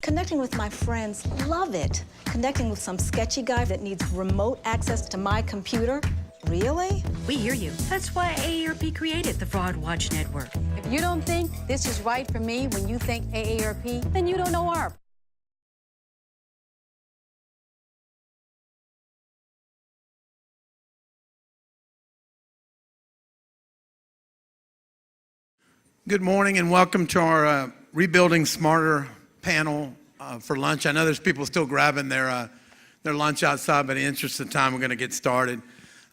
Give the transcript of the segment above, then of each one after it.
Connecting with my friends, love it. Connecting with some sketchy guy that needs remote access to my computer, really? We hear you. That's why AARP created the Fraud Watch Network. If you don't think this is right for me when you think AARP, then you don't know AARP. Good morning and welcome to our Rebuilding Smarter panel for lunch. I know there's people still grabbing their lunch outside, but in the interest of time, we're going to get started.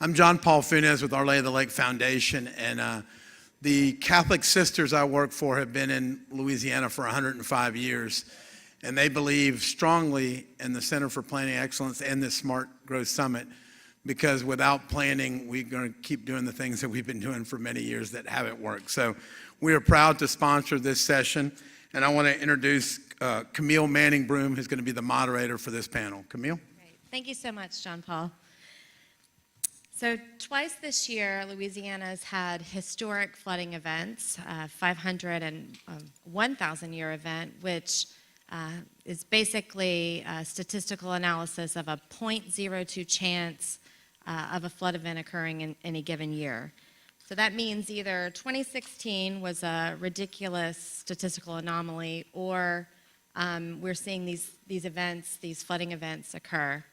I'm John Paul Funes with Our Lady of the Lake Foundation, and the Catholic sisters I work for have been in Louisiana for 105 years, and they believe strongly in the Center for Planning Excellence and this Smart Growth Summit, because without planning, we're going to keep doing the things that we've been doing for many years that haven't worked. So we are proud to sponsor this session, and I want to introduce Camille Manning-Broom, who's going to be the moderator for this panel. Camille? Great. Thank you so much, John Paul. So twice this year, Louisiana has had historic flooding events, 500 and 1,000-year event, which is basically a statistical analysis of a 0.02 chance of a flood event occurring in any given year. So that means either 2016 was a ridiculous statistical anomaly, or we're seeing these events, these flooding events occur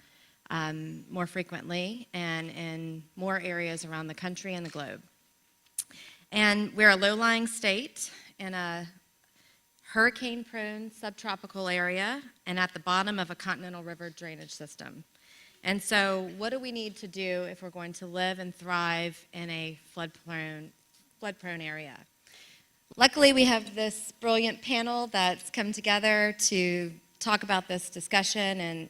more frequently and in more areas around the country and the globe. And we're a low-lying state in a hurricane-prone subtropical area and at the bottom of a continental river drainage system. And so what do we need to do if we're going to live and thrive in a flood-prone area? Luckily, we have this brilliant panel that's come together to talk about this discussion and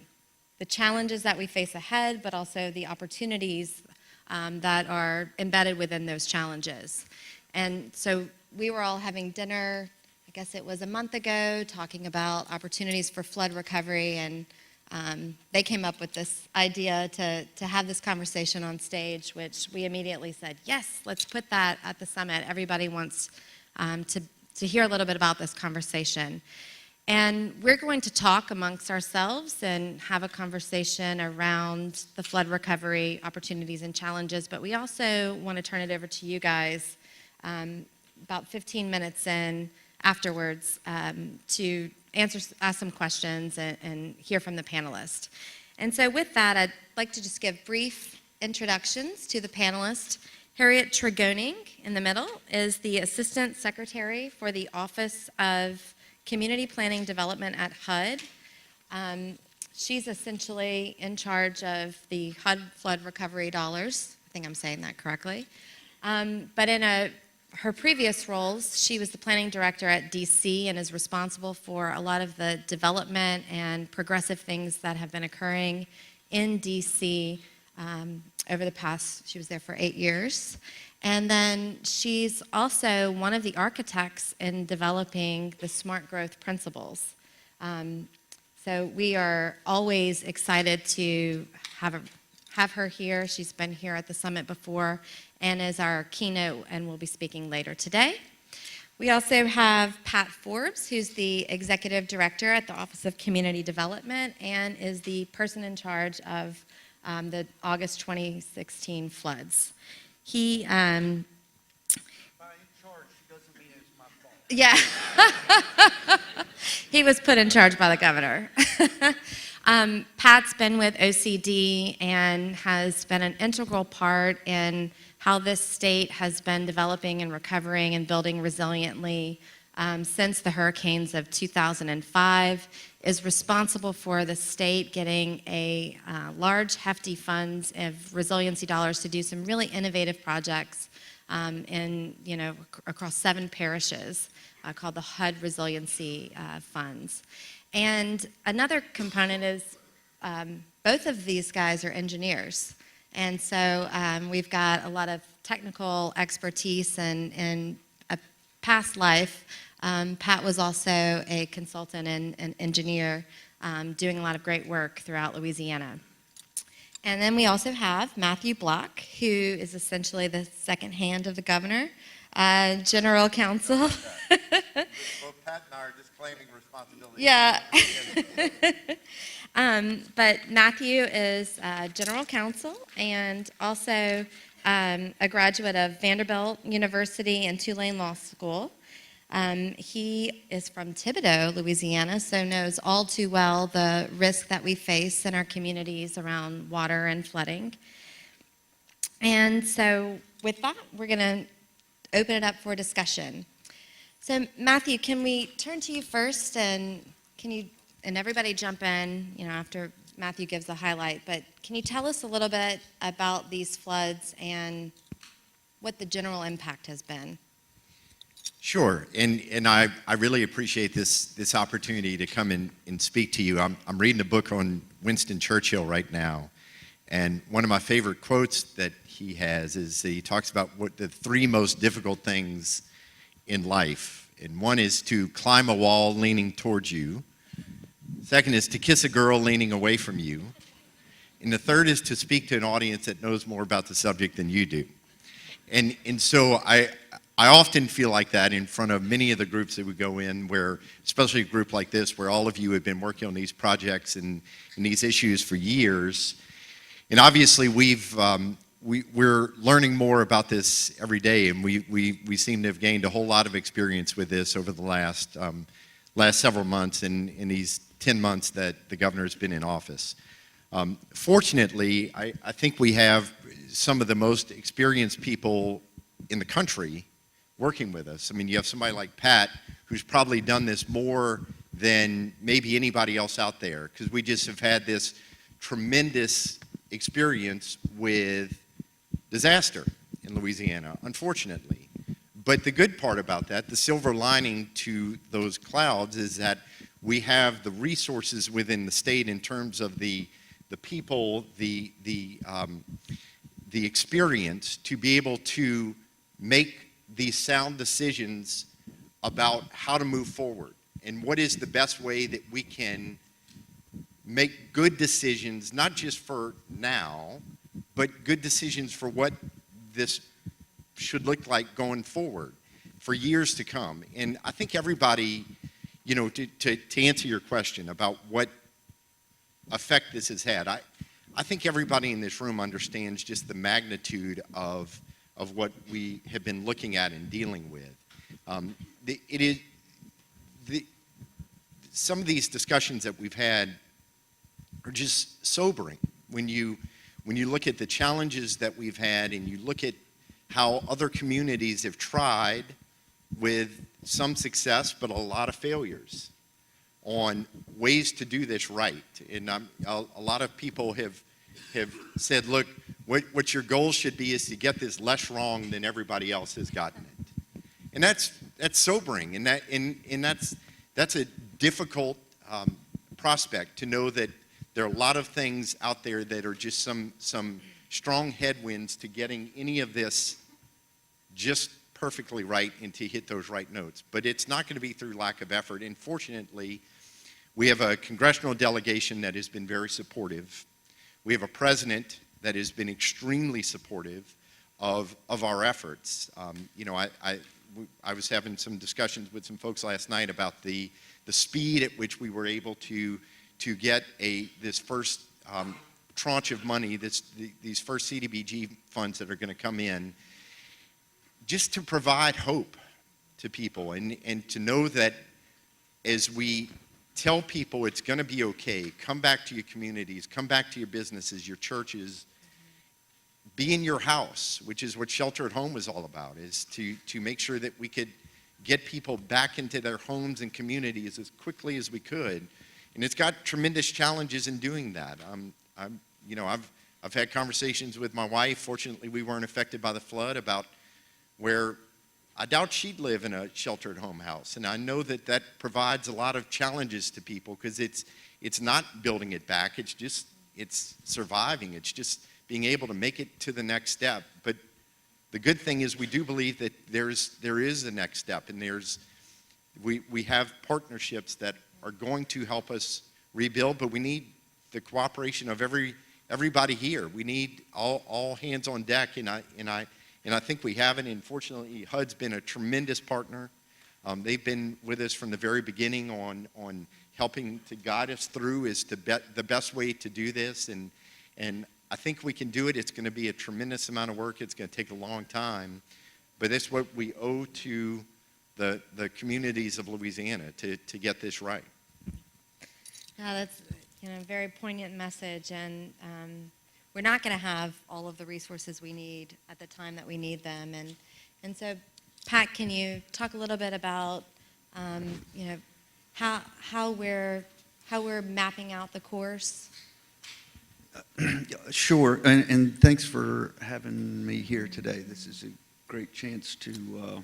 the challenges that we face ahead, but also the opportunities that are embedded within those challenges. And so we were all having dinner, I guess it was a month ago, talking about opportunities for flood recovery, and they came up with this idea to have this conversation on stage, which we immediately said, yes, let's put that at the summit. Everybody wants to hear a little bit about this conversation. And we're going to talk amongst ourselves and have a conversation around the flood recovery opportunities and challenges, but we also want to turn it over to you guys about 15 minutes in afterwards to ask some questions and hear from the panelists. And so with that, I'd like to just give brief introductions to the panelists. Harriet Tregoning in the middle is the Assistant Secretary for the Office of Community Planning Development at HUD. She's essentially in charge of the HUD flood recovery dollars. I think I'm saying that correctly. But in her previous roles, she was the planning director at DC and is responsible for a lot of the development and progressive things that have been occurring in DC over the past, she was there for 8 years. And then she's also one of the architects in developing the smart growth principles. So we are always excited to have her here. She's been here at the summit before and is our keynote and will be speaking later today. We also have Pat Forbes, who's the executive director at the Office of Community Development and is the person in charge of the August 2016 floods. He, by in charge doesn't mean it's my fault. Yeah. He was put in charge by the governor. Pat's been with OCD and has been an integral part in how this state has been developing and recovering and building resiliently since the hurricanes of 2005, is responsible for the state getting a large, hefty funds of resiliency dollars to do some really innovative projects across 7 parishes called the HUD Resiliency Funds. And another component is both of these guys are engineers. And so we've got a lot of technical expertise and in a past life. Pat was also a consultant and an engineer doing a lot of great work throughout Louisiana. And then we also have Matthew Block, who is essentially the second hand of the governor. General Counsel. Well, Pat and I are just claiming responsibility. Yeah. But Matthew is General Counsel and also a graduate of Vanderbilt University and Tulane Law School. He is from Thibodaux, Louisiana, so knows all too well the risk that we face in our communities around water and flooding. And so with that, we're going to open it up for discussion. So Matthew, can we turn to you first, and can you, and everybody jump in, after Matthew gives the highlight, but can you tell us a little bit about these floods and what the general impact has been? Sure, and I really appreciate this opportunity to come and speak to you. I'm reading a book on Winston Churchill right now, and one of my favorite quotes that he has is he talks about what the three most difficult things in life, and one is to climb a wall leaning towards you. Second is to kiss a girl leaning away from you. And the third is to speak to an audience that knows more about the subject than you do. And so I often feel like that in front of many of the groups that we go in, where, especially a group like this, where all of you have been working on these projects and these issues for years. And obviously we're learning more about this every day, and we seem to have gained a whole lot of experience with this over the last several months in these 10 months that the governor's been in office. Fortunately, I think we have some of the most experienced people in the country working with us. I mean, you have somebody like Pat, who's probably done this more than maybe anybody else out there, because we just have had this tremendous experience with disaster in Louisiana, unfortunately. But the good part about that, the silver lining to those clouds, is that we have the resources within the state in terms of the people, the experience to be able to make these sound decisions about how to move forward and what is the best way that we can make good decisions, not just for now, but good decisions for what this should look like going forward for years to come. And I think everybody, to answer your question about what effect this has had, I think everybody in this room understands just the magnitude of what we have been looking at and dealing with. Some of these discussions that we've had are just sobering when you look at the challenges that we've had and you look at how other communities have tried with some success but a lot of failures on ways to do this right. And a lot of people have said, look, what your goal should be is to get this less wrong than everybody else has gotten it. And that's sobering, and that's a difficult prospect to know that there are a lot of things out there that are just some strong headwinds to getting any of this just perfectly right and to hit those right notes. But it's not going to be through lack of effort. And fortunately, we have a congressional delegation that has been very supportive. We have a president that has been extremely supportive of our efforts. I was having some discussions with some folks last night about the speed at which we were able to get this first tranche of money, these first CDBG funds that are going to come in, just to provide hope to people and to know that as we tell people it's going to be okay, come back to your communities, come back to your businesses, your churches, be in your house, which is what Shelter at Home was all about, is to make sure that we could get people back into their homes and communities as quickly as we could. And it's got tremendous challenges in doing that. I've had conversations with my wife. Fortunately, we weren't affected by the flood, about where I doubt she'd live in a sheltered home house. And I know that provides a lot of challenges to people, because it's not building it back. It's surviving. It's just being able to make it to the next step. But the good thing is we do believe that there is a next step, and we have partnerships that are going to help us rebuild, but we need the cooperation of everybody here. We need all hands on deck, and And I think we haven't. And fortunately, HUD's been a tremendous partner. They've been with us from the very beginning on helping to guide us through as to the best way to do this. And I think we can do it. It's going to be a tremendous amount of work. It's going to take a long time. But it's what we owe to the communities of Louisiana to get this right. Yeah, that's a very poignant message, and we're not going to have all of the resources we need at the time that we need them. And so, Pat, can you talk a little bit about how we're mapping out the course? Sure, and thanks for having me here today. This is a great chance to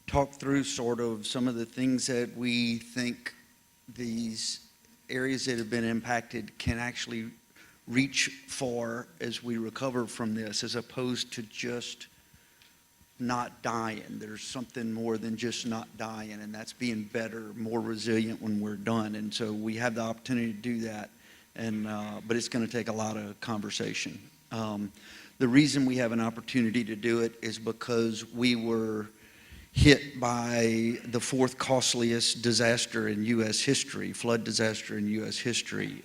talk through sort of some of the things that we think these areas that have been impacted can actually reach for as we recover from this, as opposed to just not dying. There's something more than just not dying, and that's being better, more resilient when we're done. And so we have the opportunity to do that, but it's going to take a lot of conversation. The reason we have an opportunity to do it is because we were hit by the fourth costliest disaster in U.S. history, flood disaster in U.S. history.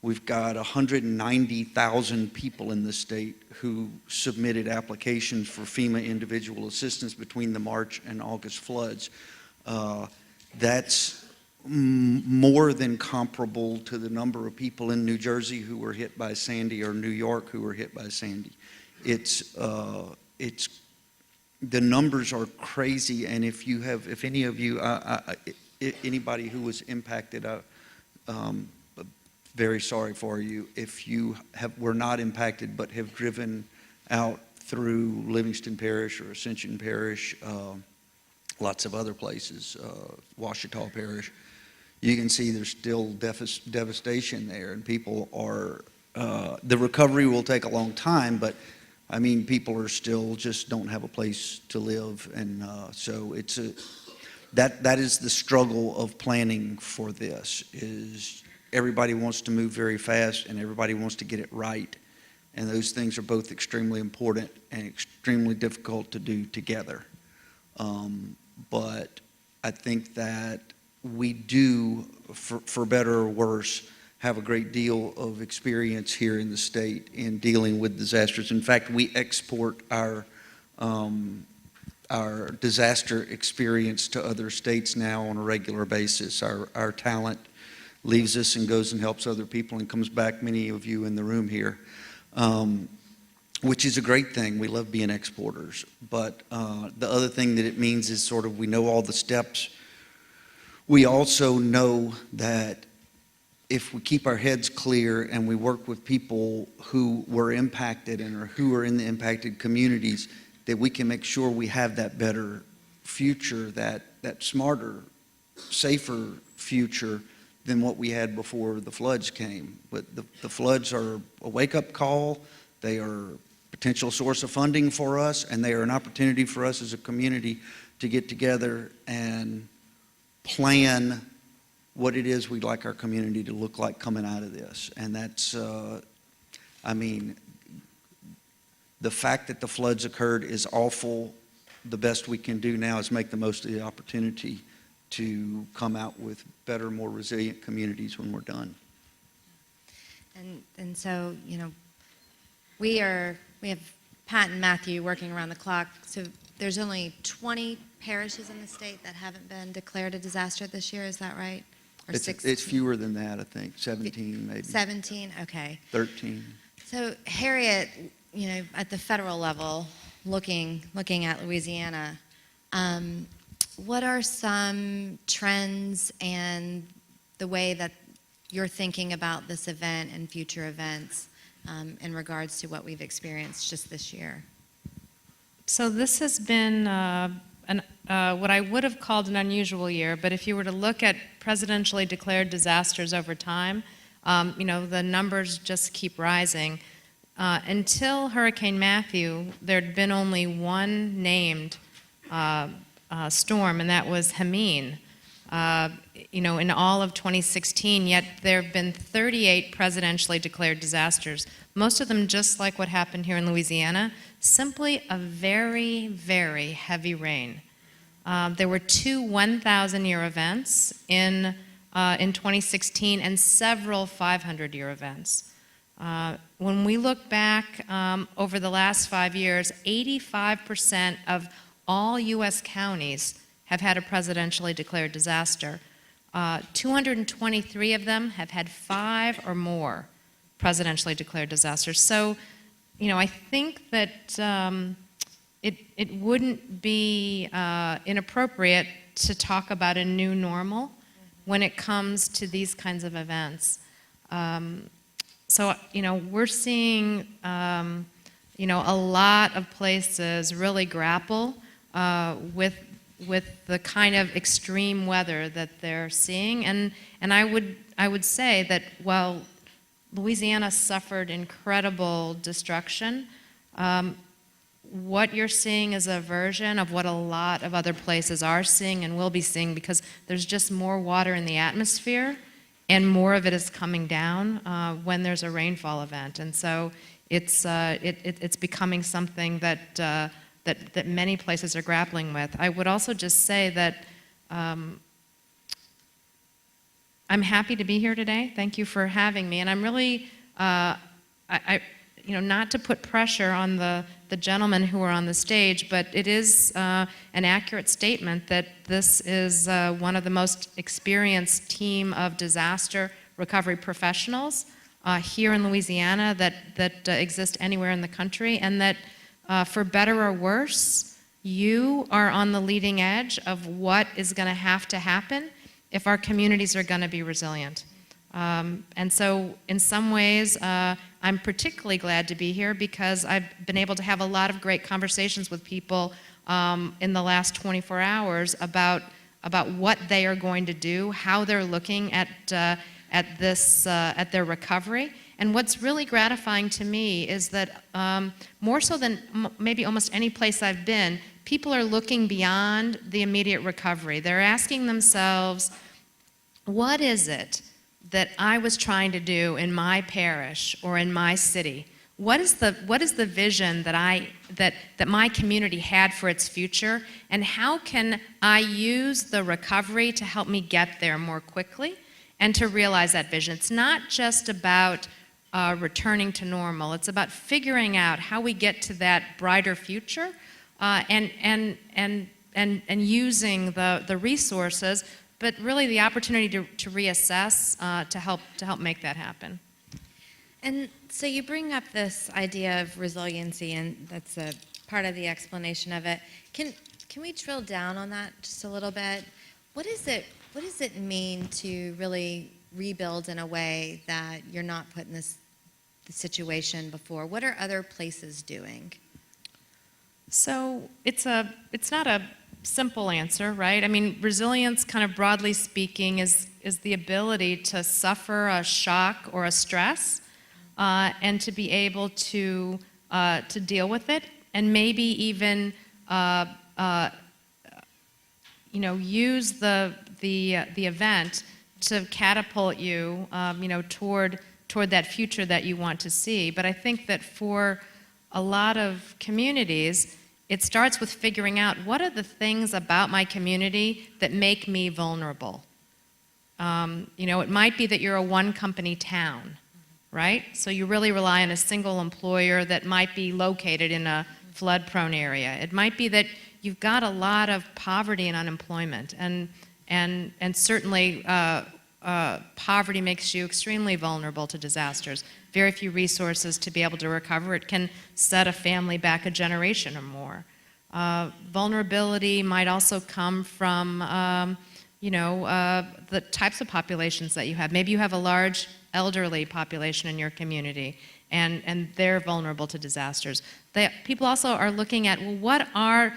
We've got 190,000 people in the state who submitted applications for FEMA individual assistance between the March and August floods. That's more than comparable to the number of people in New Jersey who were hit by Sandy or New York who were hit by Sandy. The numbers are crazy, and if any of you, anybody who was impacted, very sorry for you. If you were not impacted but have driven out through Livingston Parish or Ascension Parish, lots of other places, Ouachita Parish, you can see there's still devastation there, and people are, the recovery will take a long time, but I mean, people are still just don't have a place to live, and so that is the struggle of planning for this. Is everybody wants to move very fast, and everybody wants to get it right, and those things are both extremely important and extremely difficult to do together. But I think that we do, for better or worse, have a great deal of experience here in the state in dealing with disasters. In fact, we export our disaster experience to other states now on a regular basis. Our talent leaves us and goes and helps other people and comes back, many of you in the room here, which is a great thing. We love being exporters. But the other thing that it means is sort of we know all the steps. We also know that if we keep our heads clear and we work with people who were impacted and or who are in the impacted communities, that we can make sure we have that better future, that smarter, safer future than what we had before the floods came. But the floods are a wake-up call. They are a potential source of funding for us, and they are an opportunity for us as a community to get together and plan what it is we'd like our community to look like coming out of this. And that's, I mean, the fact that the floods occurred is awful. The best we can do now is make the most of the opportunity to come out with better, more resilient communities when we're done. And so, we have Pat and Matthew working around the clock. So there's only 20 parishes in the state that haven't been declared a disaster this year. Is that right? Or It's fewer than that, I think. 17 maybe. 17, okay. 13. So Harriet, at the federal level, looking at Louisiana, what are some trends and the way that you're thinking about this event and future events in regards to what we've experienced just this year? So this has been what I would have called an unusual year, but if you were to look at presidentially declared disasters over time, the numbers just keep rising. Until Hurricane Matthew, there'd been only one named storm, and that was Hermine. In all of 2016, yet there have been 38 presidentially declared disasters, most of them just like what happened here in Louisiana, simply a very, very heavy rain. There were 2 1,000-year events in 2016 and several 500-year events. When we look back over the last 5 years, 85% of all U.S. counties have had a presidentially declared disaster. 223 of them have had 5 or more presidentially declared disasters. So, I think that it wouldn't be inappropriate to talk about a new normal when it comes to these kinds of events. So, we're seeing, a lot of places really grapple with the kind of extreme weather that they're seeing. And I would say that while Louisiana suffered incredible destruction, what you're seeing is a version of what a lot of other places are seeing and will be seeing, because there's just more water in the atmosphere and more of it is coming down when there's a rainfall event. And so it's becoming something that many places are grappling with. I would also just say that I'm happy to be here today. Thank you for having me. And I'm really, not to put pressure on the gentlemen who are on the stage, but it is an accurate statement that this is one of the most experienced team of disaster recovery professionals here in Louisiana that exist anywhere in the country, and that for better or worse, you are on the leading edge of what is going to have to happen if our communities are going to be resilient. And so in some ways, I'm particularly glad to be here because I've been able to have a lot of great conversations with people in the last 24 hours about what they are going to do, how they're looking at their recovery. And what's really gratifying to me is that more so than maybe almost any place I've been, people are looking beyond the immediate recovery. They're asking themselves, what is it that I was trying to do in my parish or in my city? What is the vision that my community had for its future, and how can I use the recovery to help me get there more quickly and to realize that vision? It's not just about returning to normal. It's about figuring out how we get to that brighter future and using the resources, but really the opportunity to reassess to help make that happen. And so you bring up this idea of resiliency, and that's a part of the explanation of it. Can we drill down on that just a little bit? What does it mean to really rebuild in a way that you're not put in this situation before? What are other places doing? So it's not a simple answer, right? I mean, resilience, kind of broadly speaking, is the ability to suffer a shock or a stress and to be able to deal with it, and maybe even use the event to catapult you toward that future that you want to see. But I think that for a lot of communities, it starts with figuring out what are the things about my community that make me vulnerable. It might be that you're a one-company town, right? So you really rely on a single employer that might be located in a flood-prone area. It might be that you've got a lot of poverty and unemployment, and certainly poverty makes you extremely vulnerable to disasters. Very few resources to be able to recover. It can set a family back a generation or more. Vulnerability might also come from the types of populations that you have. Maybe you have a large elderly population in your community, and they're vulnerable to disasters. People also are looking at, well,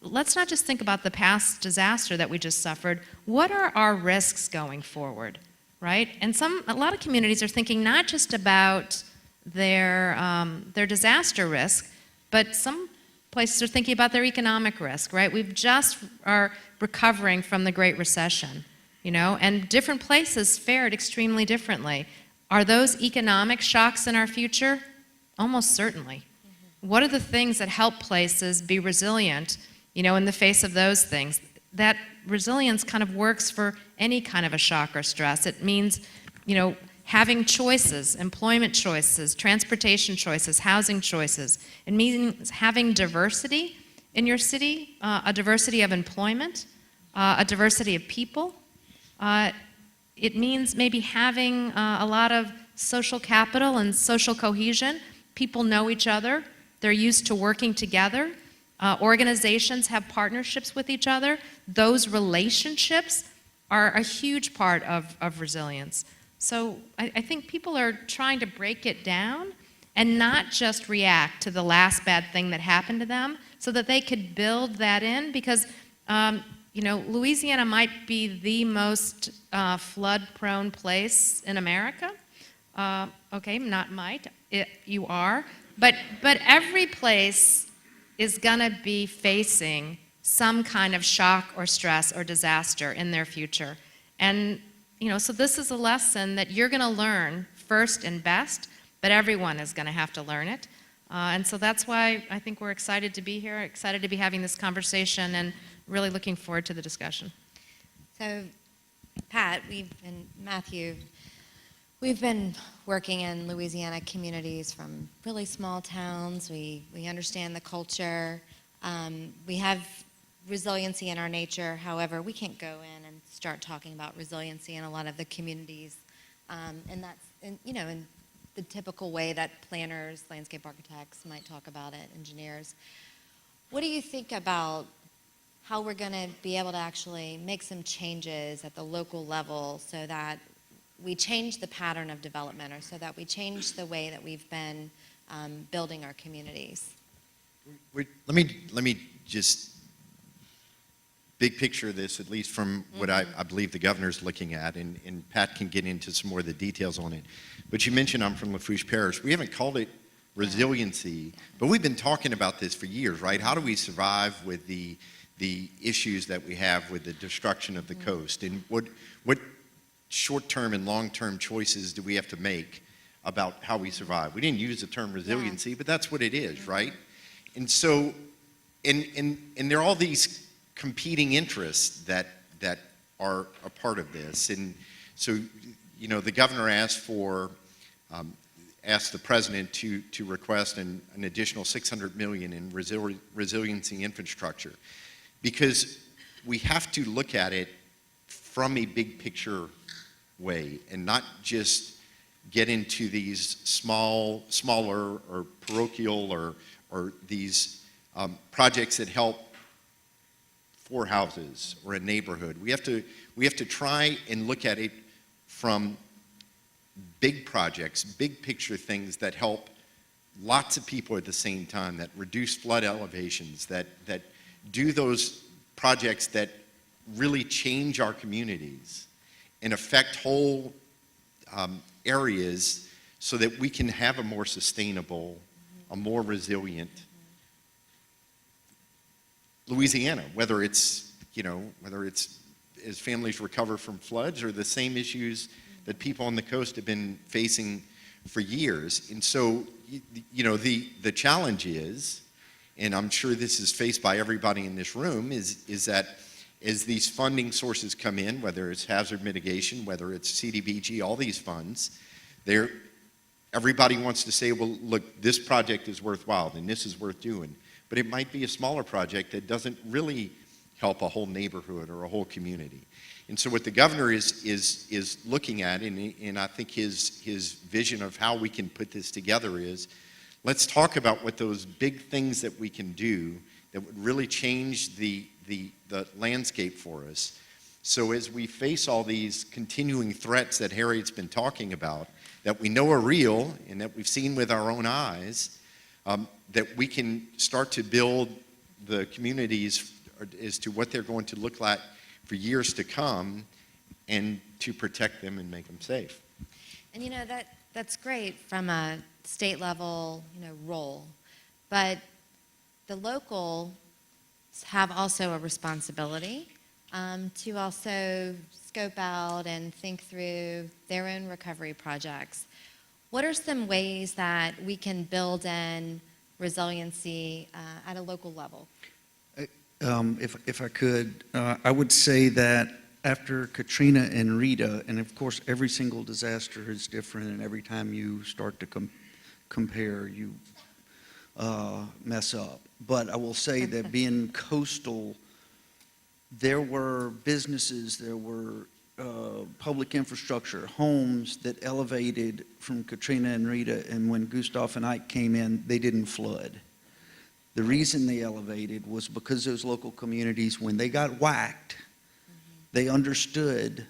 let's not just think about the past disaster that we just suffered. What are our risks going forward, right? And a lot of communities are thinking not just about their disaster risk, but some places are thinking about their economic risk, right? We've just are recovering from the Great Recession, and different places fared extremely differently. Are those economic shocks in our future? Almost certainly. what are the things that help places be resilient, in the face of those things? That resilience kind of works for any kind of a shock or stress. It means, having choices, employment choices, transportation choices, housing choices. It means having diversity in your city, a diversity of employment, a diversity of people. It means maybe having a lot of social capital and social cohesion. People know each other. They're used to working together. Organizations have partnerships with each other. Those relationships are a huge part of resilience. So I think people are trying to break it down and not just react to the last bad thing that happened to them so that they could build that in because, Louisiana might be the most flood-prone place in America. Okay, not might, you are. But every place is going to be facing some kind of shock or stress or disaster in their future. And, so this is a lesson that you're going to learn first and best, but everyone is going to have to learn it. And so that's why I think we're excited to be here, excited to be having this conversation, and really looking forward to the discussion. So, Pat, Matthew, we've been working in Louisiana communities from really small towns. We understand the culture. We have resiliency in our nature. However, we can't go in and start talking about resiliency in a lot of the communities. And that's, in the typical way that planners, landscape architects might talk about it, engineers. What do you think about how we're going to be able to actually make some changes at the local level so that we change the pattern of development, or so that we change the way that we've been building our communities? Let me just big picture this, at least from what I believe the governor's looking at, and Pat can get into some more of the details on it. But you mentioned I'm from Lafourche Parish. We haven't called it resiliency, but we've been talking about this for years, right? How do we survive with the issues that we have with the destruction of the coast, and what short-term and long-term choices do we have to make about how we survive? We didn't use the term resiliency, but that's what it is, right? And so, and there are all these competing interests that are a part of this. And so, the governor asked the president to request an additional $600 million in resiliency infrastructure, because we have to look at it from a big picture way and not just get into these smaller or parochial or these projects that help 4 houses or a neighborhood. We have to try and look at it from big projects, big picture things that help lots of people at the same time, that reduce flood elevations, that do those projects that really change our communities and affect whole areas so that we can have a more sustainable, a more resilient Louisiana, whether it's as families recover from floods or the same issues that people on the coast have been facing for years. And so, the challenge is, and I'm sure this is faced by everybody in this room, is that as these funding sources come in, whether it's hazard mitigation, whether it's CDBG, all these funds, everybody wants to say, well, look, this project is worthwhile and this is worth doing. But it might be a smaller project that doesn't really help a whole neighborhood or a whole community. And so what the governor is looking at, and I think his vision of how we can put this together is, let's talk about what those big things that we can do that would really change the landscape for us. So as we face all these continuing threats that Harriet's been talking about, that we know are real and that we've seen with our own eyes, that we can start to build the communities as to what they're going to look like for years to come, and to protect them and make them safe. And that's great from a state level role, but the locals have also a responsibility to also scope out and think through their own recovery projects. What are some ways that we can build in resiliency at a local level? If I could, I would say that after Katrina and Rita, and of course every single disaster is different, and every time you start to compare, you mess up. But I will say that being coastal, there were businesses, there were public infrastructure, homes that elevated from Katrina and Rita, and when Gustav and Ike came in, they didn't flood. The reason they elevated was because those local communities, when they got whacked, they understood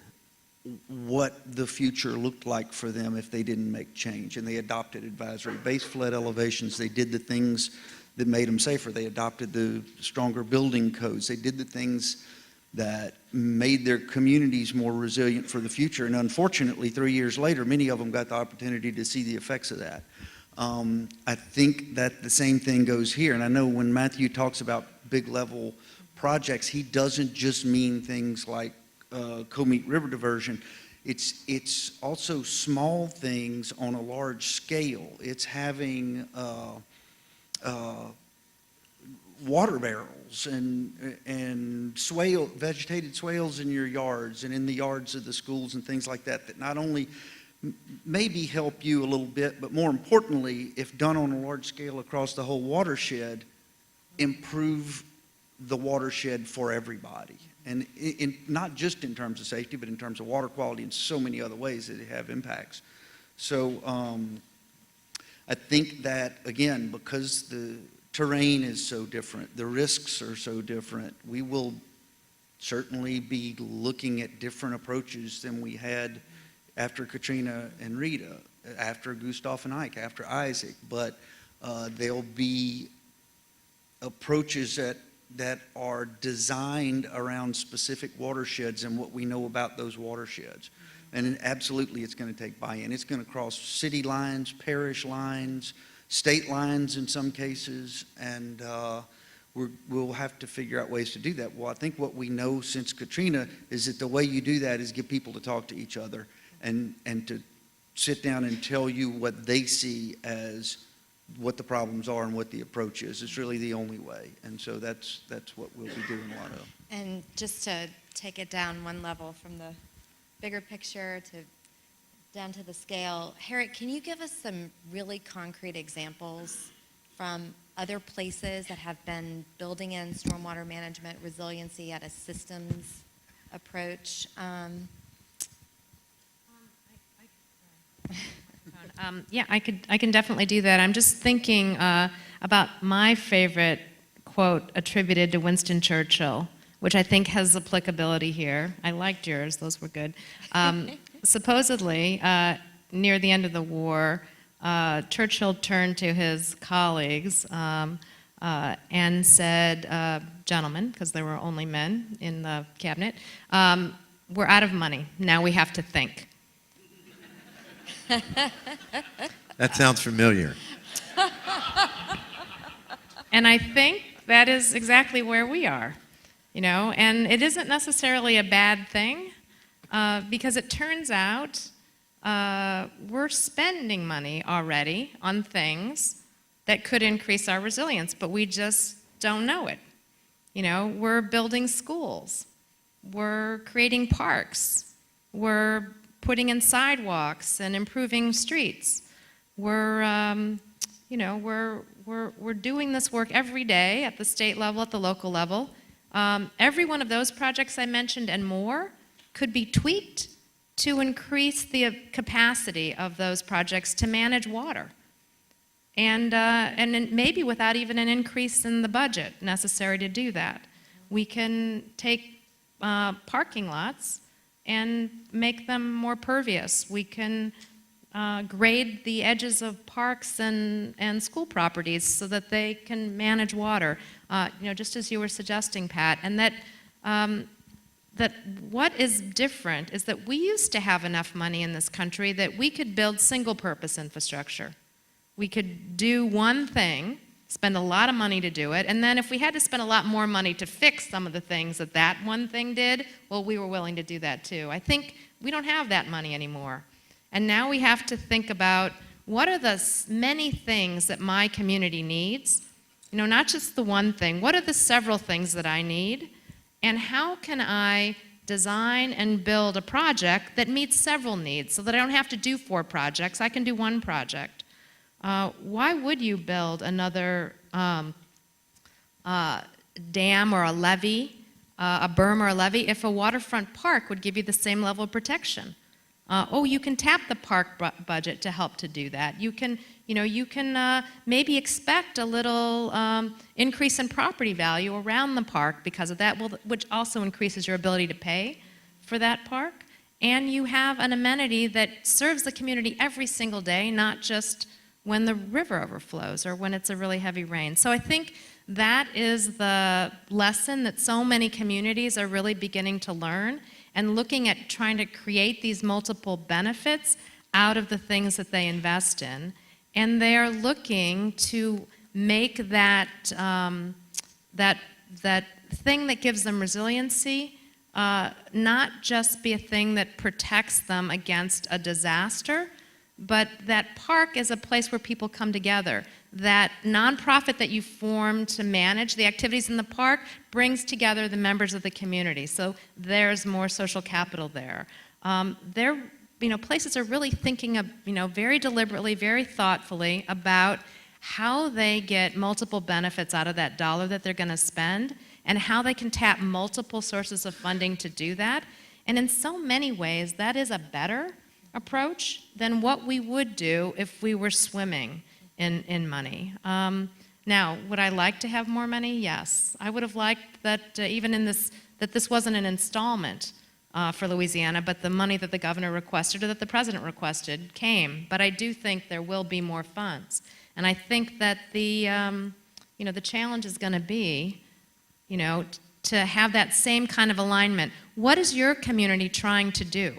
what the future looked like for them if they didn't make change, and they adopted advisory-based flood elevations. They did the things that made them safer. They adopted the stronger building codes. They did the things that made their communities more resilient for the future, and unfortunately, 3 years later, many of them got the opportunity to see the effects of that. I think that the same thing goes here, and I know when Matthew talks about big level projects, he doesn't just mean things like Comeet River diversion. It's also small things on a large scale. It's having water barrels and vegetated swales in your yards and in the yards of the schools and things like that, that not only maybe help you a little bit, but more importantly, if done on a large scale across the whole watershed, improve the watershed for everybody. And not just in terms of safety, but in terms of water quality and so many other ways that they have impacts. So I think that, again, because the terrain is so different, the risks are so different, we will certainly be looking at different approaches than we had after Katrina and Rita, after Gustav and Ike, after Isaac. But there'll be approaches that are designed around specific watersheds and what we know about those watersheds. And absolutely, it's going to take buy-in. It's going to cross city lines, parish lines, state lines in some cases, and we'll have to figure out ways to do that. Well, I think what we know since Katrina is that the way you do that is get people to talk to each other and to sit down and tell you what they see as what the problems are and what the approach is. It's really the only way. And so that's what we'll be doing a lot of. And just to take it down one level from the bigger picture to down to the scale, Herrick, can you give us some really concrete examples from other places that have been building in stormwater management resiliency at a systems approach? Yeah, I can definitely do that. I'm just thinking about my favorite quote attributed to Winston Churchill, which I think has applicability here. I liked yours; those were good. Supposedly, near the end of the war, Churchill turned to his colleagues and said, "Gentlemen," because there were only men in the cabinet, "we're out of money. Now we have to think." That sounds familiar. And I think that is exactly where we are, you know, and it isn't necessarily a bad thing because it turns out we're spending money already on things that could increase our resilience, but we just don't know it. You know, we're building schools, we're creating parks, we're putting in sidewalks and improving streets. We're, you know, we're doing this work every day at the state level, at the local level. Every one of those projects I mentioned and more could be tweaked to increase the capacity of those projects to manage water. And maybe without even an increase in the budget necessary to do that. We can take parking lots and make them more pervious. We can grade the edges of parks and school properties so that they can manage water, you know, just as you were suggesting, Pat. And that what is different is that we used to have enough money in this country that we could build single-purpose infrastructure. We could do one thing, spend a lot of money to do it, and then if we had to spend a lot more money to fix some of the things that that one thing did, well, we were willing to do that too. I think we don't have that money anymore. And now we have to think about what are the many things that my community needs? Not just the one thing. What are the several things that I need? And how can I design and build a project that meets several needs so that I don't have to do 4 projects, I can do 1 project? Why would you build another dam or a levee, a berm or a levee, if a waterfront park would give you the same level of protection? You can tap the park budget to help to do that. You can maybe expect a little increase in property value around the park because of that, which also increases your ability to pay for that park. And you have an amenity that serves the community every single day, not just when the river overflows or when it's a really heavy rain. So I think that is the lesson that so many communities are really beginning to learn, and looking at trying to create these multiple benefits out of the things that they invest in. And they're looking to make that thing that gives them resiliency not just be a thing that protects them against a disaster, but that park is a place where people come together. That nonprofit that you form to manage the activities in the park brings together the members of the community. So there's more social capital there. Places are really thinking of, very deliberately, very thoughtfully about how they get multiple benefits out of that dollar that they're going to spend, and how they can tap multiple sources of funding to do that. And in so many ways, that is a better approach than what we would do if we were swimming in money. Now, would I like to have more money? Yes. I would have liked that that this wasn't an installment for Louisiana, but the money that the governor requested or that the president requested came. But I do think there will be more funds. And I think that the challenge is going to be, to have that same kind of alignment. What is your community trying to do?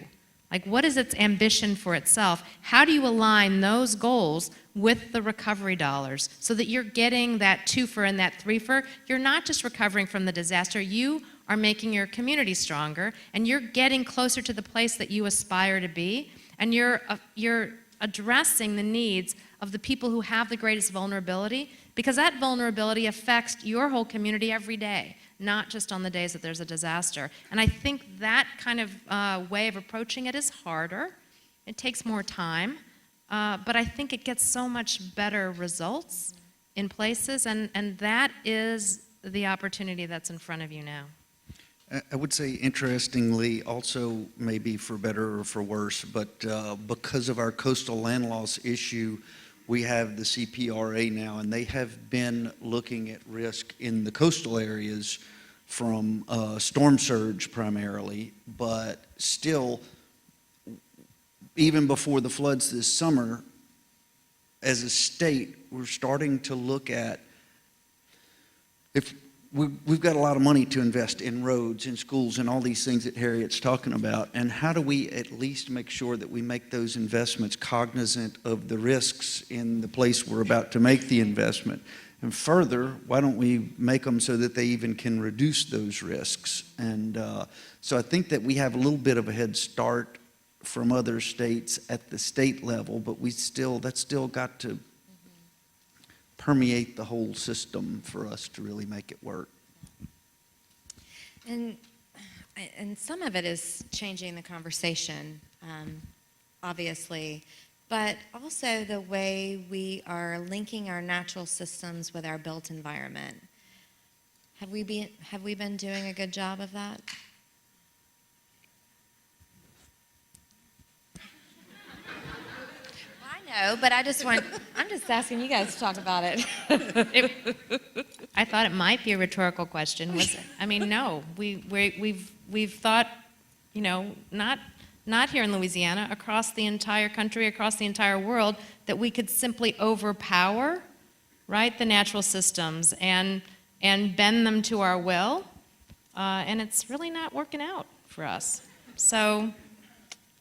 Like, what is its ambition for itself? How do you align those goals with the recovery dollars so that you're getting that twofer and that threefer? You're not just recovering from the disaster, you are making your community stronger, and you're getting closer to the place that you aspire to be, and you're addressing the needs of the people who have the greatest vulnerability, because that vulnerability affects your whole community every day, not just on the days that there's a disaster. And I think that kind of way of approaching it is harder. It takes more time, but I think it gets so much better results in places, and that is the opportunity that's in front of you now. I would say, interestingly, also maybe for better or for worse, but because of our coastal land loss issue, we have the CPRA now, and they have been looking at risk in the coastal areas from storm surge primarily, but still, even before the floods this summer, as a state, we're starting to look at if we've got a lot of money to invest in roads, in schools, and all these things that Harriet's talking about, and how do we at least make sure that we make those investments cognizant of the risks in the place we're about to make the investment? And further, why don't we make them so that they even can reduce those risks? And so I think that we have a little bit of a head start from other states at the state level, but that's still got to permeate the whole system for us to really make it work. And some of it is changing the conversation, obviously, but also the way we are linking our natural systems with our built environment. Have we been doing a good job of that? No, but I'm just asking you guys to talk about it. I thought it might be a rhetorical question. Was it? I mean, no. We've thought, not here in Louisiana, across the entire country, across the entire world, that we could simply overpower, right, the natural systems and bend them to our will, and it's really not working out for us. So,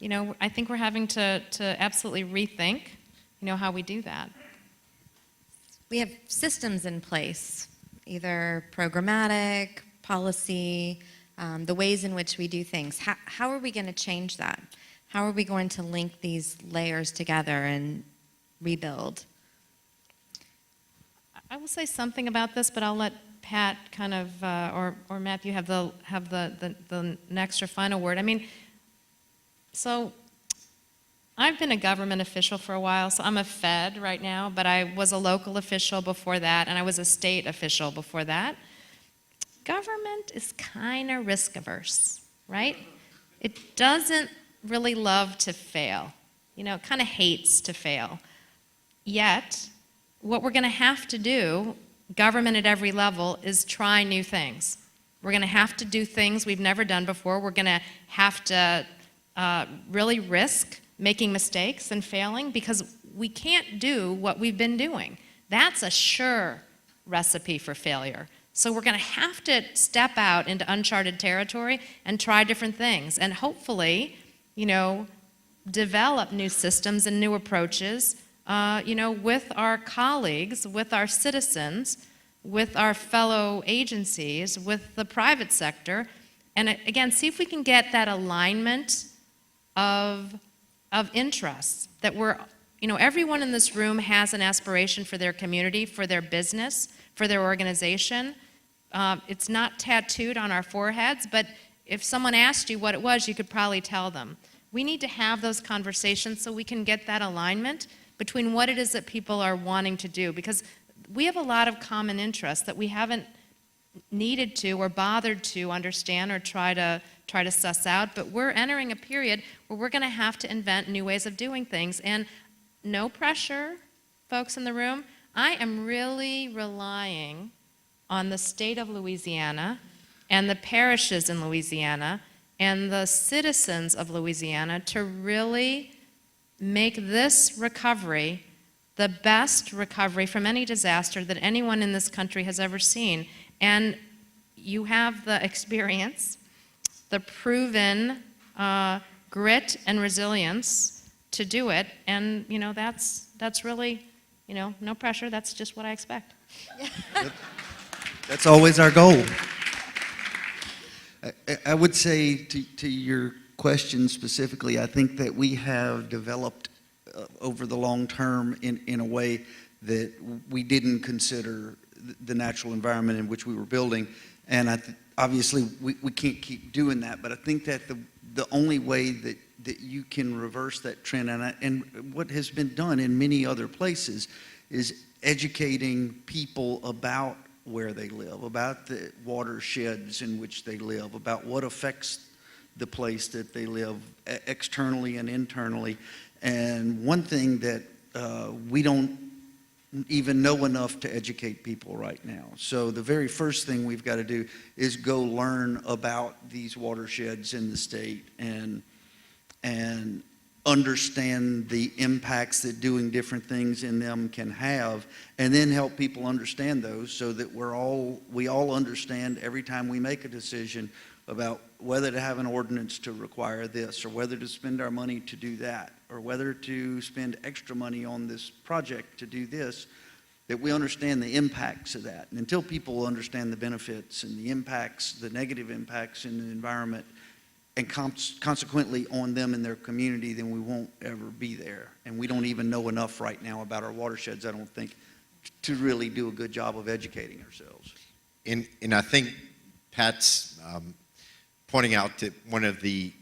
I think we're having to absolutely rethink, how we do that. We have systems in place, either programmatic, policy, the ways in which we do things. How are we going to change that? How are we going to link these layers together and rebuild? I will say something about this, but I'll let Pat kind of, or Matthew have the next or final word. I mean, so I've been a government official for a while, so I'm a Fed right now, but I was a local official before that, and I was a state official before that. Government is kind of risk averse, right? It doesn't really love to fail. You know, it kind of hates to fail. Yet, what we're going to have to do, government at every level, is try new things. We're going to have to do things we've never done before. We're going to have to really risk making mistakes and failing, because we can't do what we've been doing. That's a sure recipe for failure. So we're going to have to step out into uncharted territory and try different things, and hopefully, you know, develop new systems and new approaches, you know, with our colleagues, with our citizens, with our fellow agencies, with the private sector, and again, see if we can get that alignment of interests, that we're, you know, everyone in this room has an aspiration for their community, for their business, for their organization. It's not tattooed on our foreheads, but if someone asked you what it was, you could probably tell them. We need to have those conversations so we can get that alignment between what it is that people are wanting to do, because we have a lot of common interests that we haven't needed to or bothered to understand or try to suss out, but we're entering a period where we're going to have to invent new ways of doing things. And no pressure, folks in the room, I am really relying on the state of Louisiana and the parishes in Louisiana and the citizens of Louisiana to really make this recovery the best recovery from any disaster that anyone in this country has ever seen. And you have the experience, the proven grit and resilience to do it, and you know, that's really, you know, no pressure, that's just what I expect. That's always our goal. I would say to your question specifically, I think that we have developed over the long term in a way that we didn't consider the natural environment in which we were building. And obviously we can't keep doing that, but I think that the only way that you can reverse that trend, and what has been done in many other places, is educating people about where they live, about the watersheds in which they live, about what affects the place that they live externally and internally. And one thing that we don't even know enough to educate people right now. So the very first thing we've got to do is go learn about these watersheds in the state and understand the impacts that doing different things in them can have, and then help people understand those so that we all understand every time we make a decision about whether to have an ordinance to require this, or whether to spend our money to do that, or whether to spend extra money on this project to do this, that we understand the impacts of that. And until people understand the benefits and the impacts, the negative impacts in the environment, and consequently on them and their community, then we won't ever be there. And we don't even know enough right now about our watersheds, I don't think, to really do a good job of educating ourselves. And I think Pat's pointing out that one of the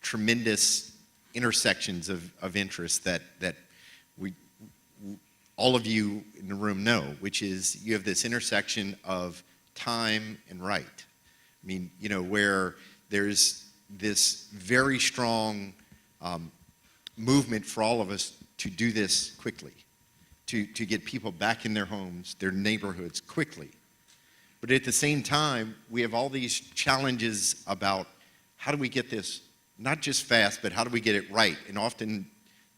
tremendous intersections of interest that we all of you in the room know, which is you have this intersection of time and right. I mean, you know, where there's this very strong movement for all of us to do this quickly, to get people back in their homes, their neighborhoods quickly. But at the same time, we have all these challenges about how do we get this not just fast, but how do we get it right? And often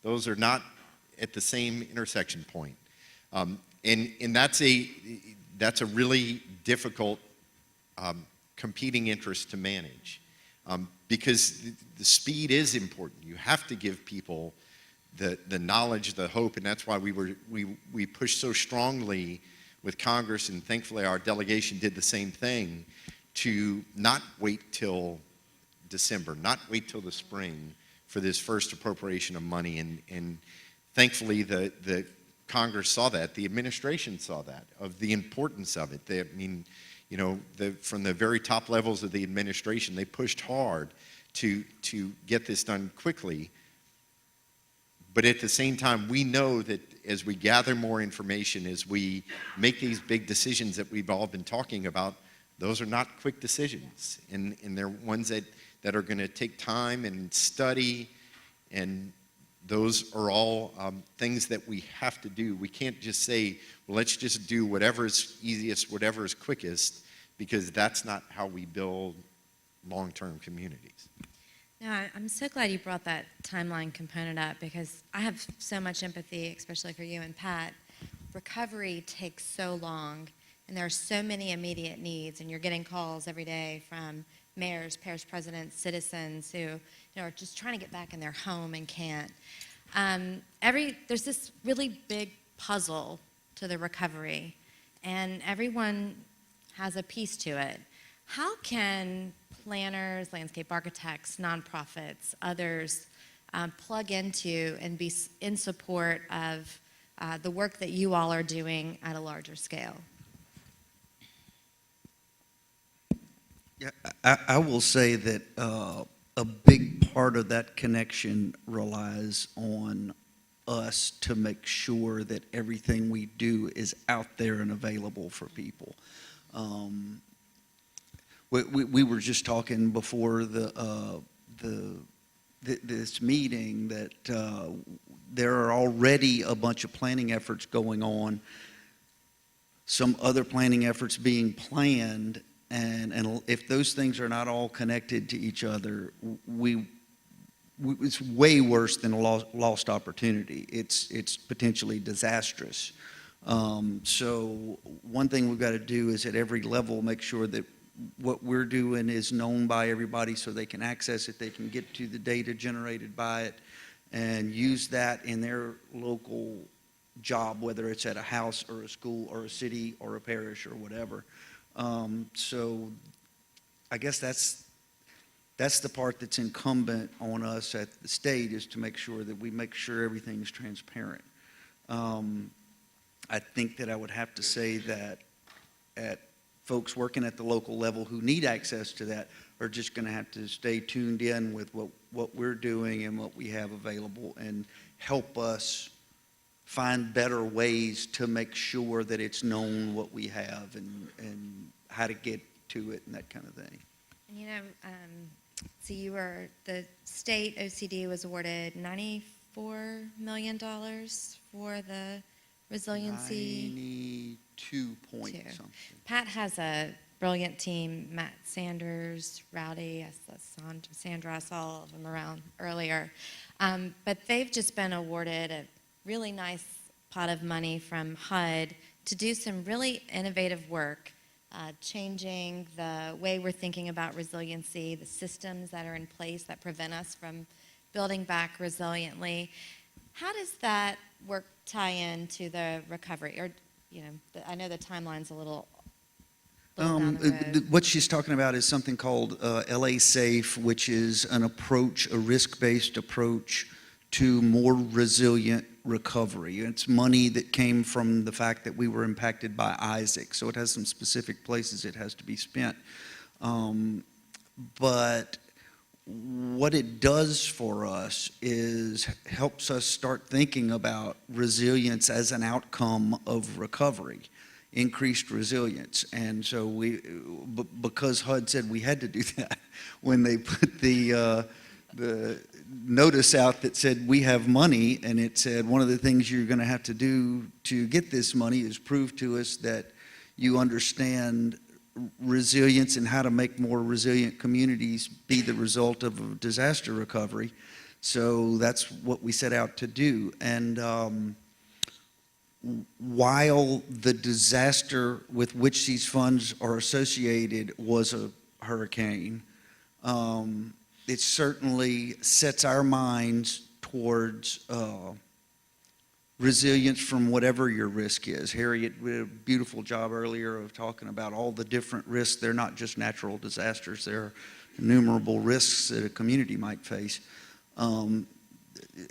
those are not at the same intersection point. And that's a really difficult competing interest to manage. Because the speed is important. You have to give people the knowledge, the hope, and that's why we pushed so strongly with Congress, and thankfully our delegation did the same thing, to not wait till December, not wait till the spring for this first appropriation of money. And thankfully, the Congress saw that, the administration saw that, of the importance of it. I mean, you know, from the very top levels of the administration, they pushed hard to get this done quickly. But at the same time, we know that as we gather more information, as we make these big decisions that we've all been talking about, those are not quick decisions. And they're ones that are going to take time and study, and those are all things that we have to do. We can't just say, well, let's just do whatever is easiest, whatever is quickest, because that's not how we build long-term communities. No, I'm so glad you brought that timeline component up, because I have so much empathy, especially for you and Pat. Recovery takes so long, and there are so many immediate needs, and you're getting calls every day from mayors, parish presidents, citizens who are just trying to get back in their home and can't. There's this really big puzzle to the recovery, and everyone has a piece to it. How can planners, landscape architects, nonprofits, others plug into and be in support of the work that you all are doing at a larger scale? Yeah, I will say that a big part of that connection relies on us to make sure that everything we do is out there and available for people. We were just talking before this meeting that there are already a bunch of planning efforts going on, some other planning efforts being planned, and if those things are not all connected to each other, it's way worse than a lost opportunity. It's potentially disastrous. So one thing we've got to do is at every level make sure that what we're doing is known by everybody so they can access it, they can get to the data generated by it, and use that in their local job, whether it's at a house or a school or a city or a parish or whatever. So I guess that's the part that's incumbent on us at the state, is to make sure that we make sure everything's transparent. I think that I would have to say that at folks working at the local level who need access to that are just going to have to stay tuned in with what we're doing and what we have available, and help us find better ways to make sure that it's known what we have and how to get to it and that kind of thing. And so the state OCD was awarded $94 million for the resiliency. 92 point something. Pat has a brilliant team, Matt Sanders, Rowdy, Sandra, I saw all of them around earlier. But they've just been awarded a really nice pot of money from HUD to do some really innovative work, changing the way we're thinking about resiliency, the systems that are in place that prevent us from building back resiliently. How does that work tie into the recovery? Or, I know the timeline's a little down the road. What she's talking about is something called LA Safe, which is an approach, a risk-based approach to more resilient recovery. It's money that came from the fact that we were impacted by Isaac, so it has some specific places it has to be spent. But what it does for us is helps us start thinking about resilience as an outcome of recovery, increased resilience. And so because HUD said we had to do that, when they put the notice out that said we have money, and it said one of the things you're going to have to do to get this money is prove to us that you understand resilience and how to make more resilient communities be the result of a disaster recovery. So that's what we set out to do. And while the disaster with which these funds are associated was a hurricane, it certainly sets our minds towards resilience from whatever your risk is. Harriet did a beautiful job earlier of talking about all the different risks. They're not just natural disasters. There are innumerable risks that a community might face.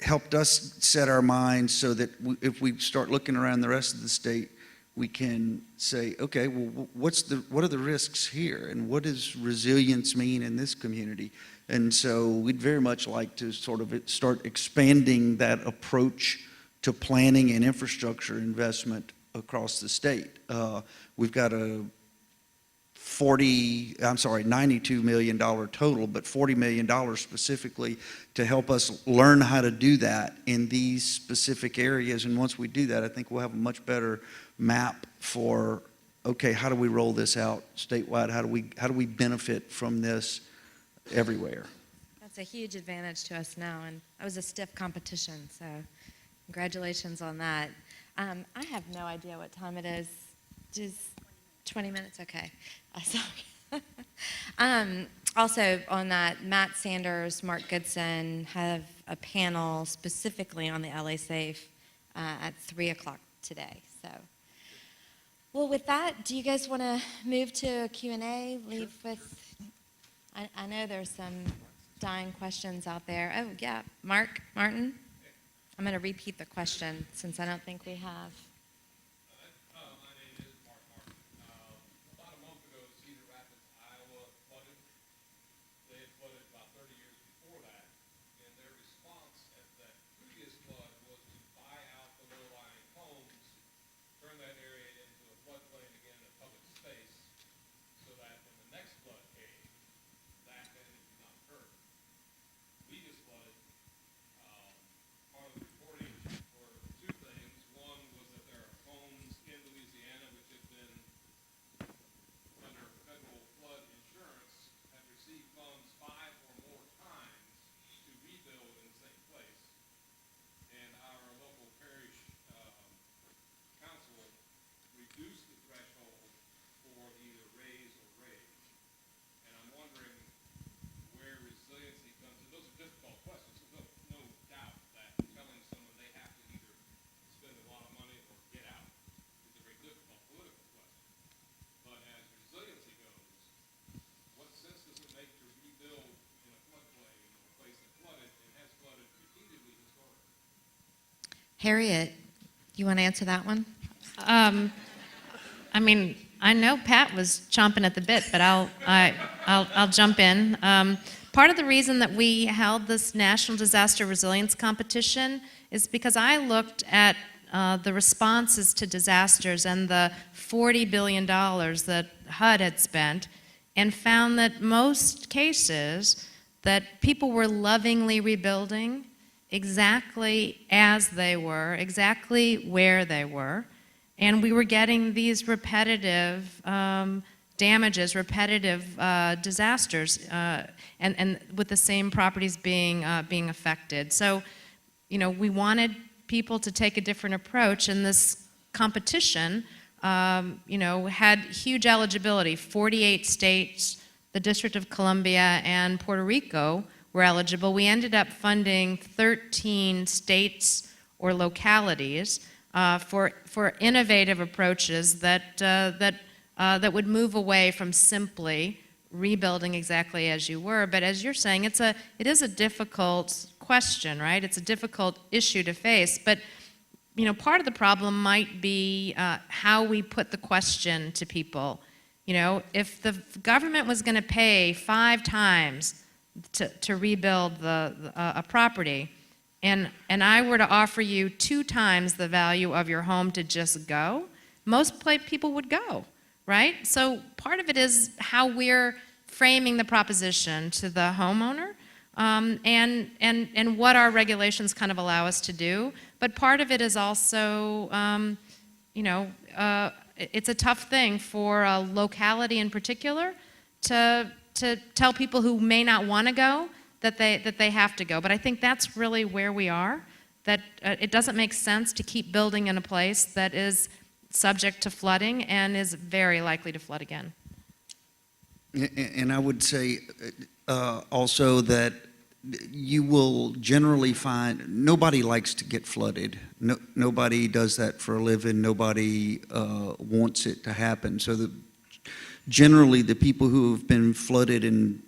helped us set our minds so that if we start looking around the rest of the state, we can say, okay, well, what are the risks here, and what does resilience mean in this community? And so we'd very much like to sort of start expanding that approach to planning and infrastructure investment across the state. We've got a $92 million total, but $40 million specifically to help us learn how to do that in these specific areas. And once we do that, I think we'll have a much better map for, okay, how do we roll this out statewide? How do we benefit from this everywhere? That's a huge advantage to us now, and that was a stiff competition, so congratulations on that. I have no idea what time it is. Just 20 minutes? Okay. Sorry. Also on that, Matt Sanders, Mark Goodson have a panel specifically on the LA Safe at 3 o'clock today. So, well, with that, do you guys want to move to a Q&A? Leave with, I know there's some dying questions out there. Oh, yeah, Martin? I'm going to repeat the question since I don't think we have. Harriet, you want to answer that one? I mean, I know Pat was chomping at the bit, but I'll jump in. Part of the reason that we held this National Disaster Resilience Competition is because I looked at the responses to disasters and the $40 billion that HUD had spent, and found that most cases that people were lovingly rebuilding exactly as they were, exactly where they were, and we were getting these repetitive damages, repetitive disasters, and with the same properties being affected. So, you know, we wanted people to take a different approach, and this competition, you know, had huge eligibility. 48 states, the District of Columbia, and Puerto Rico were eligible. We ended up funding 13 states or localities for innovative approaches that would move away from simply rebuilding exactly as you were. But as you're saying, it is a difficult question, right? It's a difficult issue to face. But you know, part of the problem might be how we put the question to people. You know, if the government was going to pay 5 times to rebuild a property, and I were to offer you 2 times the value of your home to just go, most people would go, right? So part of it is how we're framing the proposition to the homeowner, and what our regulations kind of allow us to do. But part of it is also, you know, it's a tough thing for a locality in particular to tell people who may not want to go that they have to go. But I think that's really where we are, that it doesn't make sense to keep building in a place that is subject to flooding and is very likely to flood again. And I would say also that you will generally find nobody likes to get flooded. Nobody does that for a living. Nobody wants it to happen. So generally the people who have been flooded in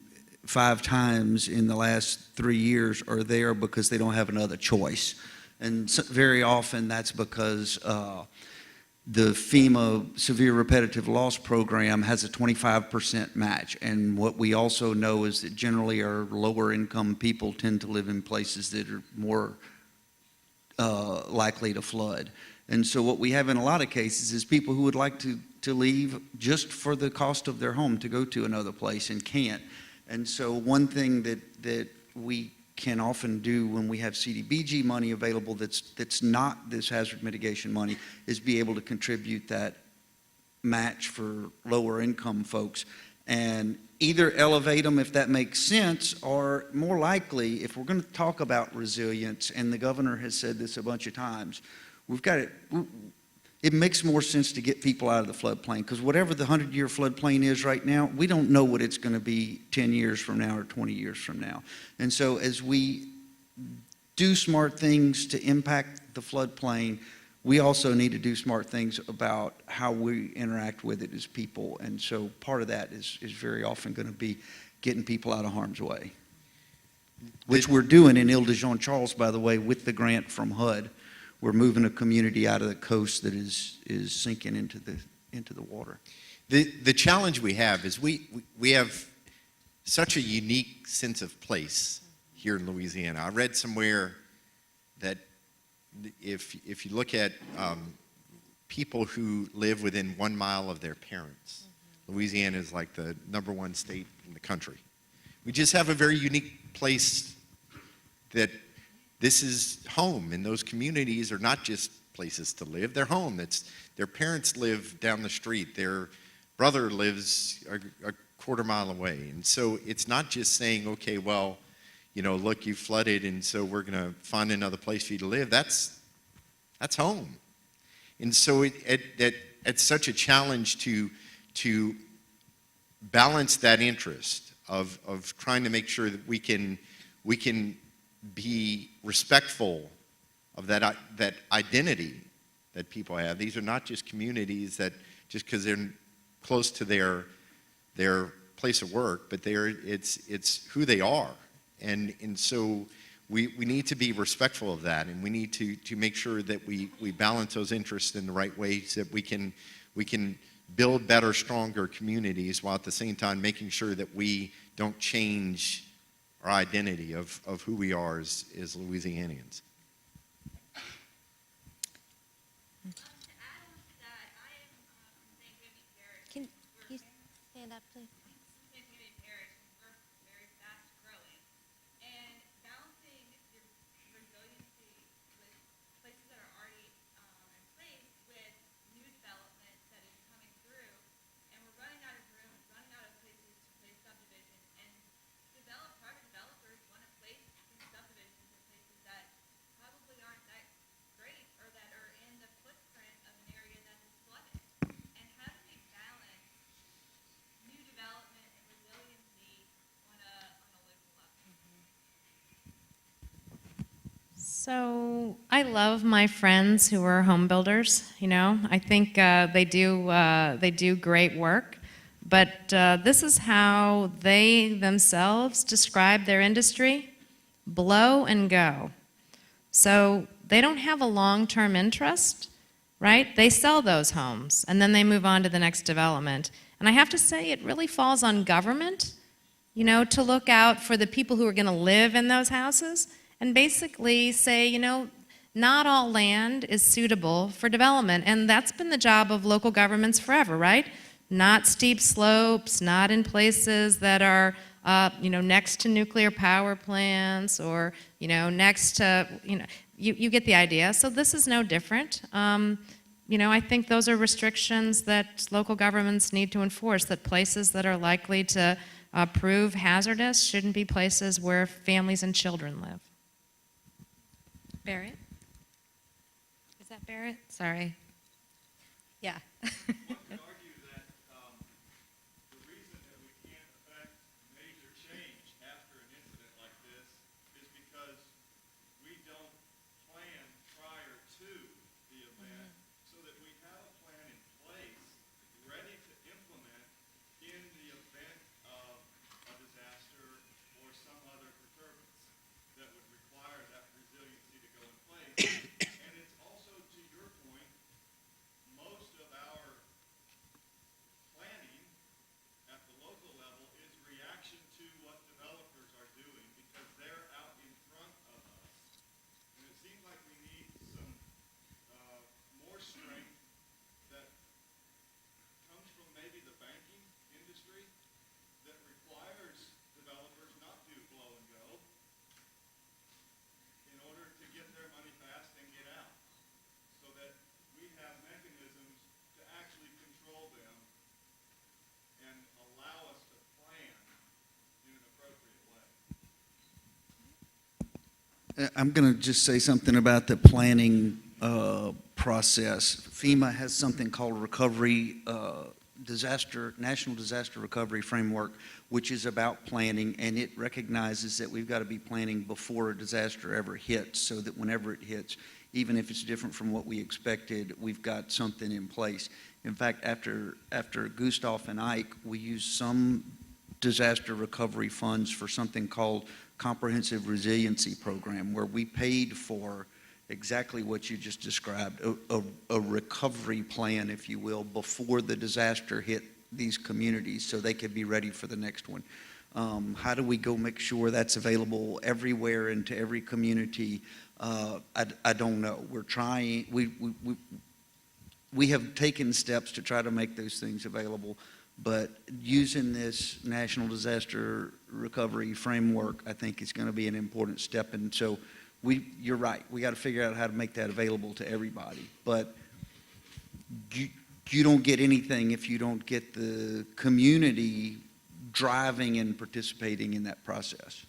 5 times in the last 3 years are there because they don't have another choice. And so very often that's because the FEMA Severe Repetitive Loss Program has a 25% match. And what we also know is that generally our lower income people tend to live in places that are more likely to flood. And so what we have in a lot of cases is people who would like to leave just for the cost of their home to go to another place and can't. And so one thing that we can often do when we have CDBG money available that's not this hazard mitigation money is be able to contribute that match for lower income folks and either elevate them if that makes sense, or more likely, if we're going to talk about resilience, and the governor has said this a bunch of times, it makes more sense to get people out of the floodplain, because whatever the 100-year floodplain is right now, we don't know what it's going to be 10 years from now or 20 years from now. And so as we do smart things to impact the floodplain, we also need to do smart things about how we interact with it as people. And so part of that is very often going to be getting people out of harm's way, which we're doing in Ile-de-Jean-Charles, by the way, with the grant from HUD. We're moving a community out of the coast that is sinking into the water. The challenge we have is we have such a unique sense of place here in Louisiana. I read somewhere that if you look at people who live within 1 mile of their parents, Louisiana is like the #1 state in the country. We just have a very unique place that this is home, and those communities are not just places to live, they're home. Their parents live down the street, their brother lives a quarter mile away. And so it's not just saying, okay, well, you know, look, you flooded, and so we're going to find another place for you to live. That's home. And so it's such a challenge to balance that interest of trying to make sure that we can be respectful of that identity that people have. These are not just communities that just because they're close to their place of work, but it's who they are. And so we need to be respectful of that, and we need to make sure that we balance those interests in the right way so that we can build better, stronger communities while at the same time making sure that we don't change our identity of who we are as Louisianians. Can you stand up, please? So I love my friends who are home builders. You know, I think they do great work. But this is how they themselves describe their industry: blow and go. So they don't have a long-term interest, right? They sell those homes and then they move on to the next development. And I have to say, it really falls on government, you know, to look out for the people who are going to live in those houses and basically say, you know, not all land is suitable for development. And that's been the job of local governments forever, right? Not steep slopes, not in places that are, you know, next to nuclear power plants or, you know, next to, you know, you get the idea. So this is no different. You know, I think those are restrictions that local governments need to enforce, that places that are likely to prove hazardous shouldn't be places where families and children live. Barrett? Is that Barrett? Sorry. Yeah. One could argue that the reason that we can't affect major change after an incident like this is because we don't plan prior to the event so that we have a plan in place ready to implement in the event of a disaster I'm going to just say something about the planning process. FEMA has something called National Disaster Recovery Framework, which is about planning, and it recognizes that we've got to be planning before a disaster ever hits, so that whenever it hits, even if it's different from what we expected, we've got something in place. In fact, after Gustav and Ike, we used some disaster recovery funds for something called Comprehensive Resiliency Program, where we paid for exactly what you just described, a recovery plan, if you will, before the disaster hit these communities so they could be ready for the next one. How do we go make sure that's available everywhere and to every community? I don't know. We're trying. We have taken steps to try to make those things available, but using this National Disaster Recovery Framework, I think, is going to be an important step. And so you're right. We got to figure out how to make that available to everybody. But you don't get anything if you don't get the community driving and participating in that process.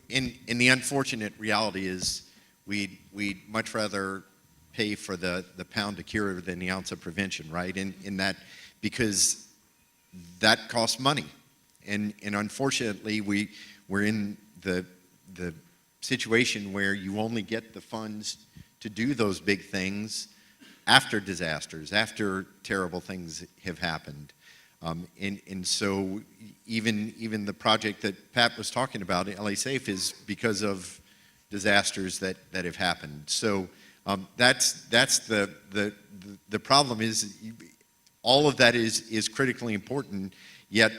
In the unfortunate reality is we'd much rather pay for the pound of cure than the ounce of prevention, right? In that, because that costs money. And unfortunately, we're in the situation where you only get the funds to do those big things after disasters, after terrible things have happened. And so even the project that Pat was talking about, LA Safe, is because of disasters that have happened. So that's the problem is all of that is critically important, yet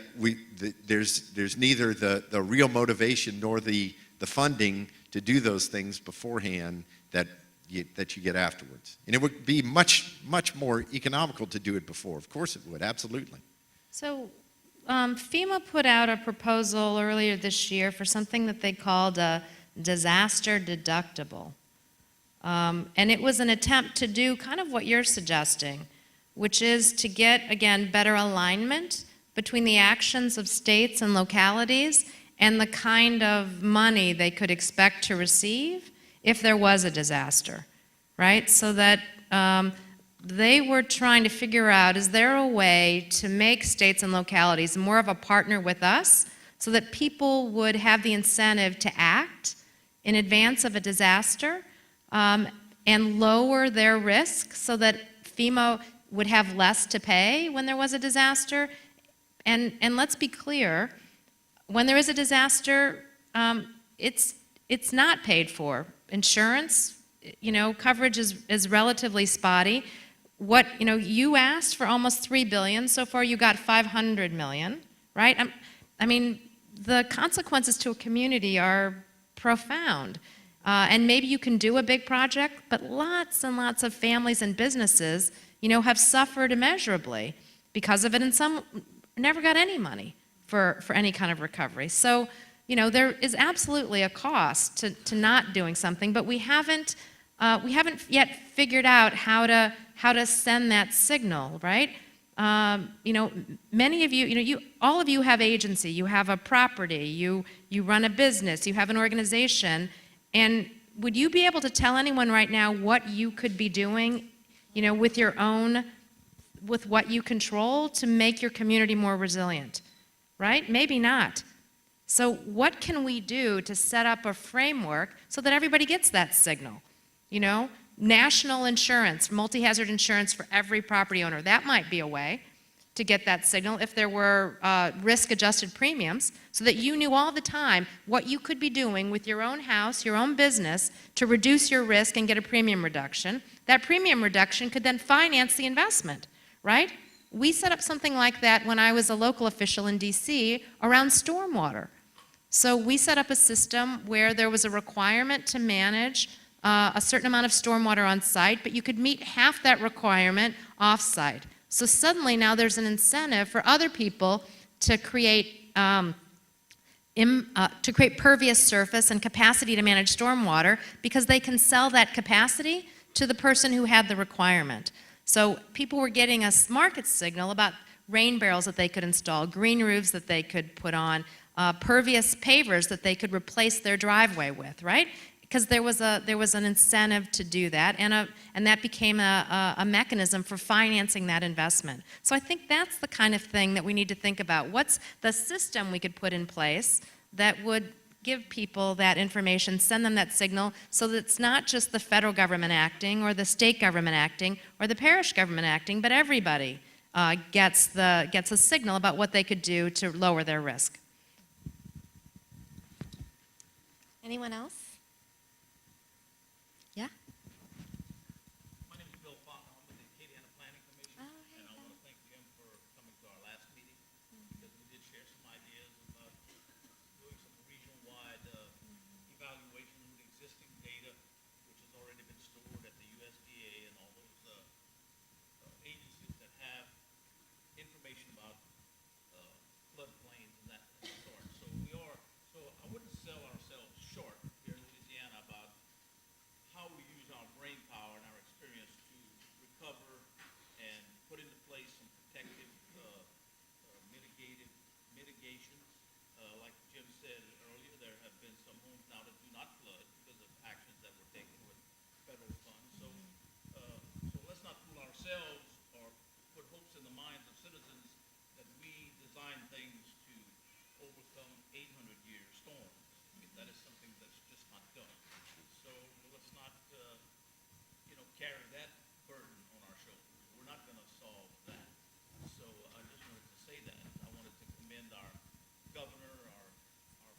there's neither the real motivation nor the funding to do those things beforehand that you get afterwards. And it would be much more economical to do it before. Of course it would, absolutely. So FEMA put out a proposal earlier this year for something that they called a disaster deductible. And it was an attempt to do kind of what you're suggesting, which is to get, again, better alignment between the actions of states and localities and the kind of money they could expect to receive if there was a disaster, right? So that they were trying to figure out, is there a way to make states and localities more of a partner with us so that people would have the incentive to act in advance of a disaster and lower their risk so that FEMA would have less to pay when there was a disaster? And let's be clear, when there is a disaster, it's not paid for. Insurance, coverage is relatively spotty. You asked for almost $3 billion. So far you got $500 million, right? I mean, the consequences to a community are profound. And maybe you can do a big project, but lots and lots of families and businesses, have suffered immeasurably because of it, and some never got any money for any kind of recovery. So, there is absolutely a cost to not doing something, but we haven't yet figured out how to send that signal, right? Many of you, all of you have agency. You have a property. You run a business. You have an organization. And would you be able to tell anyone right now what you could be doing, with what you control to make your community more resilient, right? Maybe not. So what can we do to set up a framework so that everybody gets that signal? National insurance, multi-hazard insurance for every property owner. That might be a way to get that signal if there were risk-adjusted premiums so that you knew all the time what you could be doing with your own house, your own business to reduce your risk and get a premium reduction. That premium reduction could then finance the investment, right? We set up something like that when I was a local official in DC around stormwater. So we set up a system where there was a requirement to manage a certain amount of stormwater on site, but you could meet half that requirement off site. So suddenly now there's an incentive for other people to create pervious surface and capacity to manage stormwater because they can sell that capacity to the person who had the requirement. So people were getting a market signal about rain barrels that they could install, green roofs that they could put on, pervious pavers that they could replace their driveway with, right? Because there was an incentive to do that, and that became a mechanism for financing that investment. So I think that's the kind of thing that we need to think about. What's the system we could put in place that would give people that information, send them that signal, so that it's not just the federal government acting or the state government acting or the parish government acting, but everybody gets a signal about what they could do to lower their risk. Anyone else? Yeah? My name is Bill Faulkner. I'm with the Acadiana Planning Commission, and I want to thank Jim for coming to our last meeting, because we did share some ideas about doing some region-wide evaluation of the existing data, which has already been stored at the USDA and all those agencies that have information about floodplains and that sort. So I wouldn't sell ourselves short here in Louisiana about how we use our brain power and our experience to recover and put into place some protective mitigations. Like Jim said earlier, there have been some homes now that do not flood because of actions that were taken with federal funds. So let's not fool ourselves or put hopes in the minds of citizens that we design things to overcome 800-year storms. I mean, that is something that's just not done. So let's not, carry that burden on our shoulders. We're not going to solve that. So I just wanted to say that. I wanted to commend our governor, our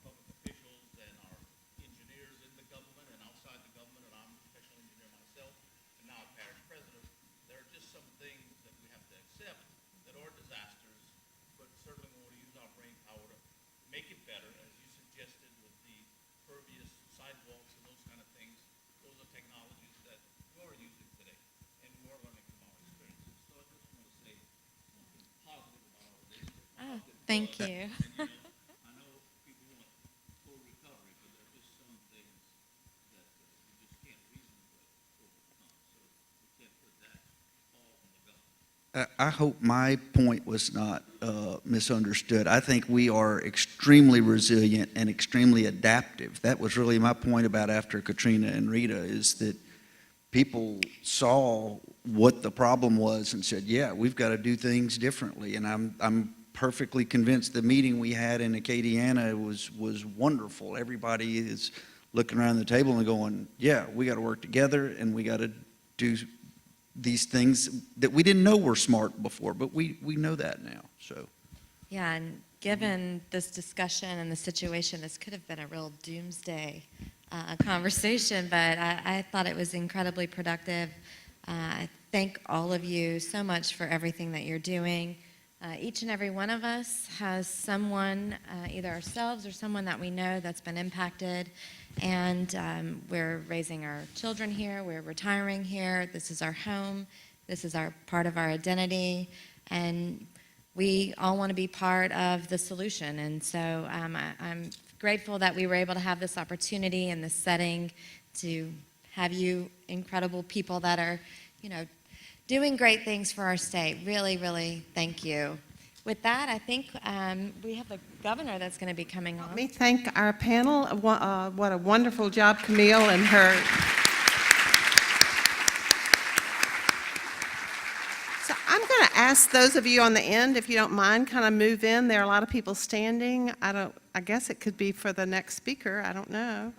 public officials, and our engineers in the government and outside the government, and I'm a professional engineer myself, and now a parish president. There are just some things that we have to accept that are disasters, but certainly we want to use our brain power to make it better, as you suggested with the pervious sidewalks and those kind of things. Those are technologies that we are using today, and we are learning from our experiences. So I just want to say something positive about all this. Oh, thank you. I know people want full recovery, but there are just some things that you just can't reasonably overcome. So we can't put that all on the government. I hope my point was not misunderstood. I think we are extremely resilient and extremely adaptive. That was really my point about after Katrina and Rita, is that people saw what the problem was and said, yeah, we've got to do things differently. And I'm perfectly convinced the meeting we had in Acadiana was wonderful. Everybody is looking around the table and going, yeah, we got to work together, and we got to do these things that we didn't know were smart before, but we know that now. So Yeah, and given this discussion and the situation, this could have been a real doomsday conversation, but I thought it was incredibly productive. I thank all of you so much for everything that you're doing. Each and every one of us has someone, either ourselves or someone that we know that's been impacted, and we're raising our children here, we're retiring here, this is our home, this is our part of our identity, and we all want to be part of the solution. And so I'm grateful that we were able to have this opportunity in this setting to have you incredible people that are, doing great things for our state. Really, really thank you. With that, I think we have the governor that's going to be coming on. Let me thank our panel. What a wonderful job Camille and her. So I'm going to ask those of you on the end, if you don't mind, kind of move in. There are a lot of people standing. I guess it could be for the next speaker. I don't know.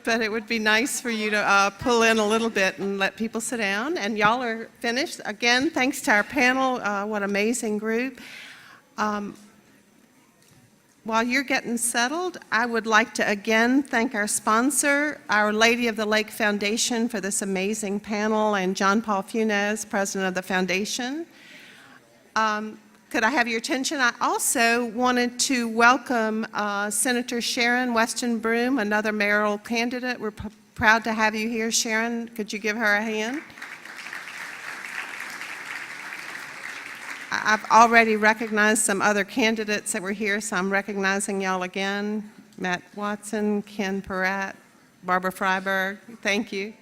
But it would be nice for you to pull in a little bit and let people sit down. And y'all are finished. Again, thanks to our panel. What amazing group. While you're getting settled, I would like to again thank our sponsor, Our Lady of the Lake Foundation, for this amazing panel, and John Paul Funes, president of the foundation. Could I have your attention? I also wanted to welcome Senator Sharon Weston Broome, another mayoral candidate. We're proud to have you here, Sharon. Could you give her a hand? I've already recognized some other candidates that were here, so I'm recognizing y'all again. Matt Watson, Ken Peratt, Barbara Freiberg, thank you.